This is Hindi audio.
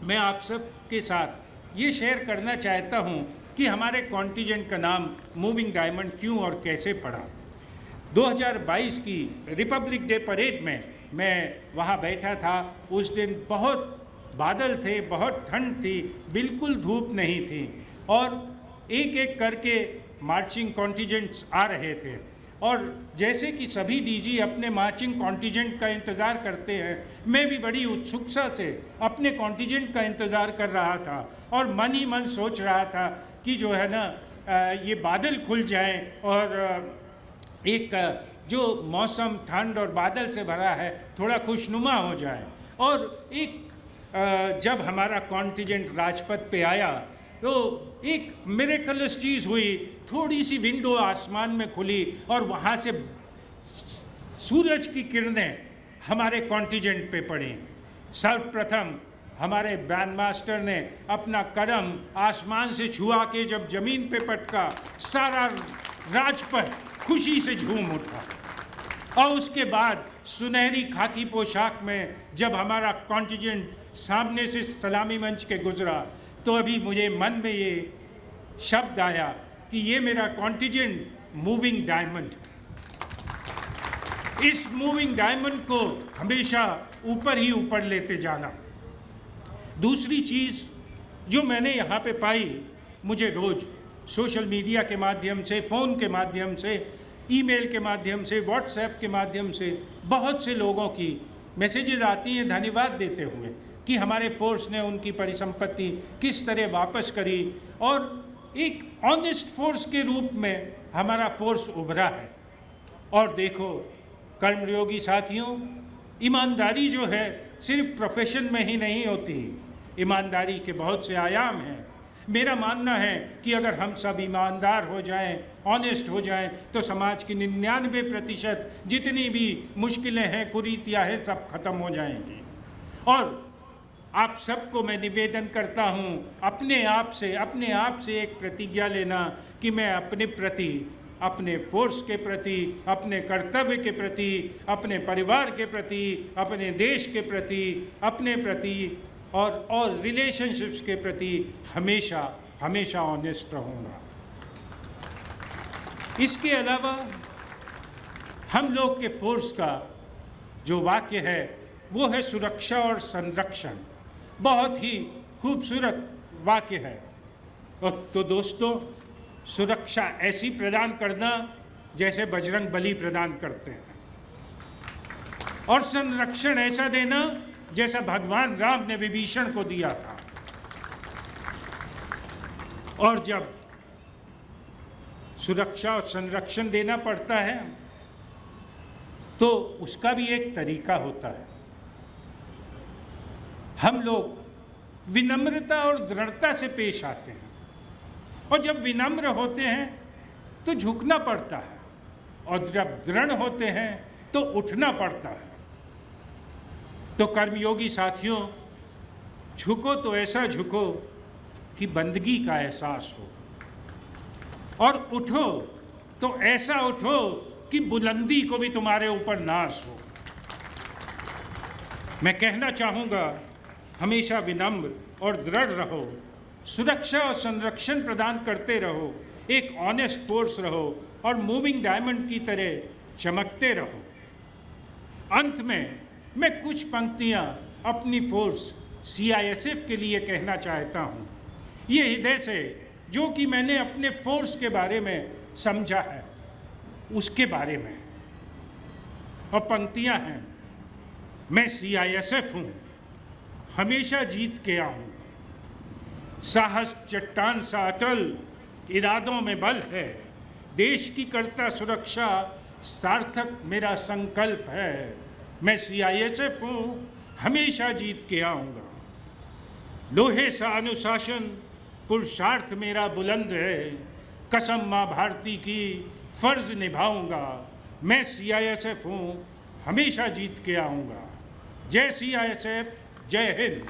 मैं आप सब के साथ ये शेयर करना चाहता हूँ कि हमारे कॉन्टिजेंट का नाम मूविंग डायमंड क्यों और कैसे पड़ा। 2022 की रिपब्लिक डे परेड में मैं वहाँ बैठा था। उस दिन बहुत बादल थे, बहुत ठंड थी, बिल्कुल धूप नहीं थी और एक एक करके मार्चिंग कॉन्टिजेंट्स आ रहे थे और जैसे कि सभी डीजी अपने मार्चिंग कॉन्टिजेंट का इंतज़ार करते हैं, मैं भी बड़ी उत्सुकता से अपने कॉन्टिजेंट का इंतज़ार कर रहा था और मन ही मन सोच रहा था कि जो है ना ये बादल खुल जाएं और एक जो मौसम ठंड और बादल से भरा है थोड़ा खुशनुमा हो जाए। और एक जब हमारा कॉन्टिजेंट राजपथ पे आया तो एक मिरेकलस चीज़ हुई। थोड़ी सी विंडो आसमान में खुली और वहाँ से सूरज की किरणें हमारे कॉन्टिजेंट पे पड़ी। सर्वप्रथम हमारे बैंड मास्टर ने अपना कदम आसमान से छुआ के जब जमीन पे पटका, सारा राजपथ खुशी से झूम उठा। और उसके बाद सुनहरी खाकी पोशाक में जब हमारा कॉन्टिजेंट सामने से सलामी मंच के गुजरा तो अभी मुझे मन में ये शब्द आया कि ये मेरा कॉन्टिजेंट मूविंग डायमंड। इस मूविंग डायमंड को हमेशा ऊपर ही ऊपर लेते जाना। दूसरी चीज़ जो मैंने यहाँ पे पाई, मुझे रोज़ सोशल मीडिया के माध्यम से, फ़ोन के माध्यम से, ईमेल के माध्यम से, व्हाट्सएप के माध्यम से बहुत से लोगों की मैसेजेस आती हैं धन्यवाद देते हुए कि हमारे फोर्स ने उनकी परिसंपत्ति किस तरह वापस करी और एक ऑनेस्ट फोर्स के रूप में हमारा फोर्स उभरा है। और देखो कर्मयोगी साथियों, ईमानदारी जो है सिर्फ प्रोफेशन में ही नहीं होती, ईमानदारी के बहुत से आयाम हैं। मेरा मानना है कि अगर हम सब ईमानदार हो जाएं, ऑनेस्ट हो जाएं, तो समाज की 99% जितनी भी मुश्किलें हैं, कुरीतियाँ हैं, सब खत्म हो जाएंगी। और आप सबको मैं निवेदन करता हूँ अपने आप से एक प्रतिज्ञा लेना कि मैं अपने प्रति, अपने फोर्स के प्रति, अपने कर्तव्य के प्रति, अपने परिवार के प्रति, अपने देश के प्रति, अपने प्रति और रिलेशनशिप्स के प्रति हमेशा ऑनेस्ट रहूँगा। इसके अलावा हम लोग के फोर्स का जो वाक्य है वो है सुरक्षा और संरक्षण। बहुत ही खूबसूरत वाक्य है। और तो दोस्तों, सुरक्षा ऐसी प्रदान करना जैसे बजरंग बली प्रदान करते हैं और संरक्षण ऐसा देना जैसा भगवान राम ने विभीषण को दिया था। और जब सुरक्षा और संरक्षण देना पड़ता है तो उसका भी एक तरीका होता है। हम लोग विनम्रता और दृढ़ता से पेश आते हैं और जब विनम्र होते हैं तो झुकना पड़ता है और जब दृढ़ होते हैं तो उठना पड़ता है। तो कर्मयोगी साथियों, झुको तो ऐसा झुको कि बंदगी का एहसास हो और उठो तो ऐसा उठो कि बुलंदी को भी तुम्हारे ऊपर नाश हो। मैं कहना चाहूँगा हमेशा विनम्र और दृढ़ रहो, सुरक्षा और संरक्षण प्रदान करते रहो, एक ऑनेस्ट फोर्स रहो और मूविंग डायमंड की तरह चमकते रहो। अंत में मैं कुछ पंक्तियाँ अपनी फोर्स CISF के लिए कहना चाहता हूँ, ये हृदय से, जो कि मैंने अपने फोर्स के बारे में समझा है उसके बारे में। और पंक्तियाँ हैं, मैं CISF हूँ, हमेशा जीत के आऊँ, साहस चट्टान सा अटल, इरादों में बल है, देश की करता सुरक्षा, सार्थक मेरा संकल्प है। मैं CISF हूँ, हमेशा जीत के आऊँगा, लोहे सा अनुशासन, पुरुषार्थ मेरा बुलंद है, कसम माँ भारती की फर्ज निभाऊंगा। मैं CISF हूँ, हमेशा जीत के आऊँगा। जय CISF, जय हिंद।